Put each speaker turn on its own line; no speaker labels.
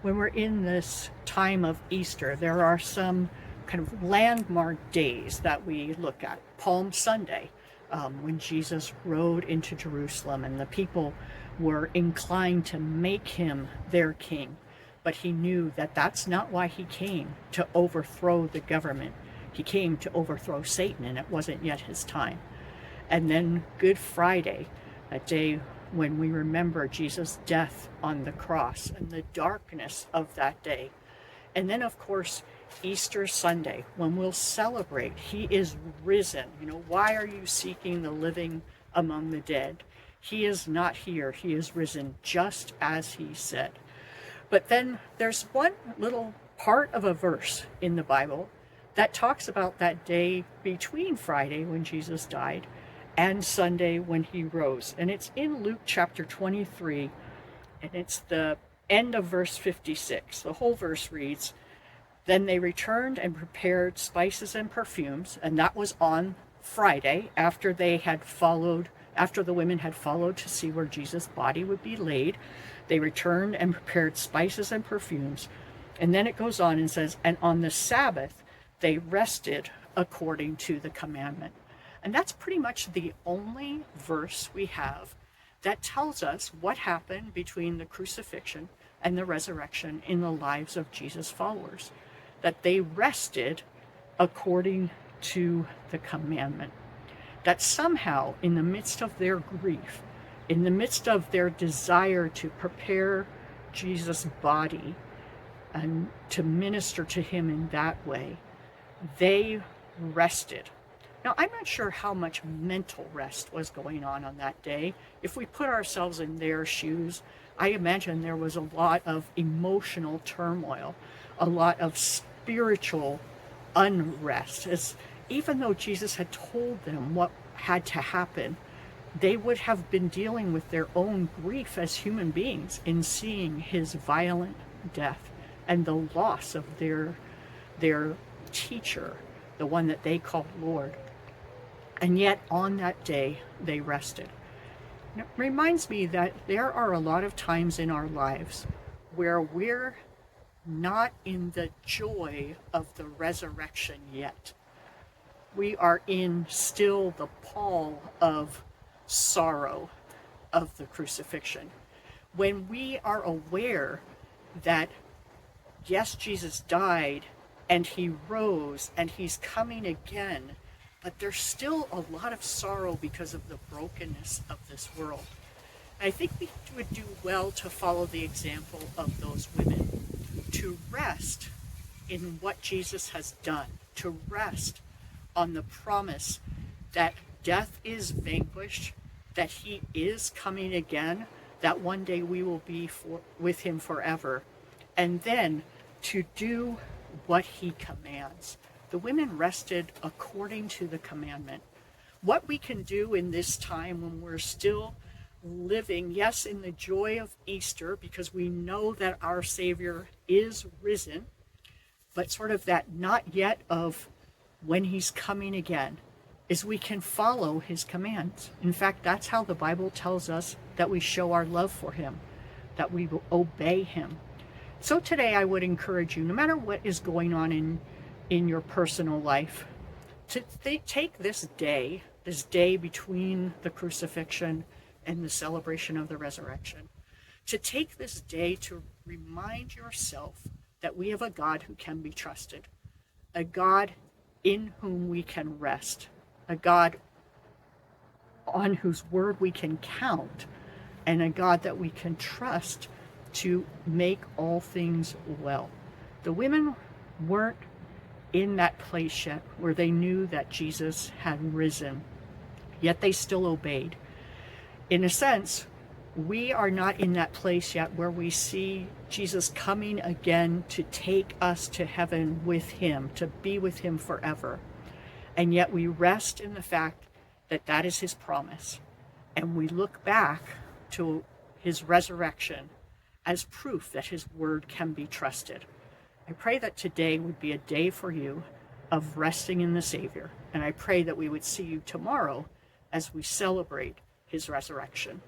when we're in this time of Easter, there are some kind of landmark days that we look at. Palm Sunday, when Jesus rode into Jerusalem and the people were inclined to make him their king. But he knew that that's not why he came, to overthrow the government. He came to overthrow Satan, and it wasn't yet his time. And then Good Friday, a day when we remember Jesus' death on the cross and the darkness of that day. And then, of course, Easter Sunday, when we'll celebrate, he is risen. Why are you seeking the living among the dead? He is not here. He is risen, just as he said. But then there's one little part of a verse in the Bible that talks about that day between Friday, when Jesus died, and Sunday, when he rose. And it's in Luke chapter 23, and it's the end of verse 56. The whole verse reads, "Then they returned and prepared spices and perfumes," and that was on Friday, after the women had followed to see where Jesus' body would be laid. They returned and prepared spices and perfumes. And then it goes on and says, "And on the Sabbath they rested according to the commandment." And that's pretty much the only verse we have that tells us what happened between the crucifixion and the resurrection in the lives of Jesus' followers. That they rested according to the commandment. That somehow, in the midst of their grief, in the midst of their desire to prepare Jesus' body and to minister to him in that way, they rested. Now, I'm not sure how much mental rest was going on that day. If we put ourselves in their shoes, I imagine there was a lot of emotional turmoil, a lot of spiritual unrest. Even though Jesus had told them what had to happen, they would have been dealing with their own grief as human beings in seeing his violent death and the loss of their teacher, the one that they called Lord. And yet on that day, they rested. And it reminds me that there are a lot of times in our lives where we're not in the joy of the resurrection yet. We are in still the pall of sorrow of the crucifixion. When we are aware that, yes, Jesus died and he rose and he's coming again, but there's still a lot of sorrow because of the brokenness of this world. I think we would do well to follow the example of those women, to rest in what Jesus has done, to rest on the promise that death is vanquished, that he is coming again, that one day we will be with him forever, and then to do what he commands. The women rested according to the commandment. What we can do in this time when we're still living, yes, in the joy of Easter, because we know that our Savior is risen, but sort of that not yet of when he's coming again, is we can follow his commands. In fact, that's how the Bible tells us that we show our love for him, that we will obey him. So today I would encourage you, no matter what is going on in your personal life, to take this day between the crucifixion and the celebration of the resurrection, to take this day to remind yourself that we have a God who can be trusted, a God in whom we can rest, a God on whose word we can count, and a God that we can trust to make all things well. The women weren't in that place yet where they knew that Jesus had risen, yet they still obeyed. In a sense, we are not in that place yet where we see Jesus coming again to take us to heaven with him, to be with him forever. And yet we rest in the fact that that is his promise. And we look back to his resurrection as proof that his word can be trusted. I pray that today would be a day for you of resting in the Savior. And I pray that we would see you tomorrow as we celebrate his resurrection.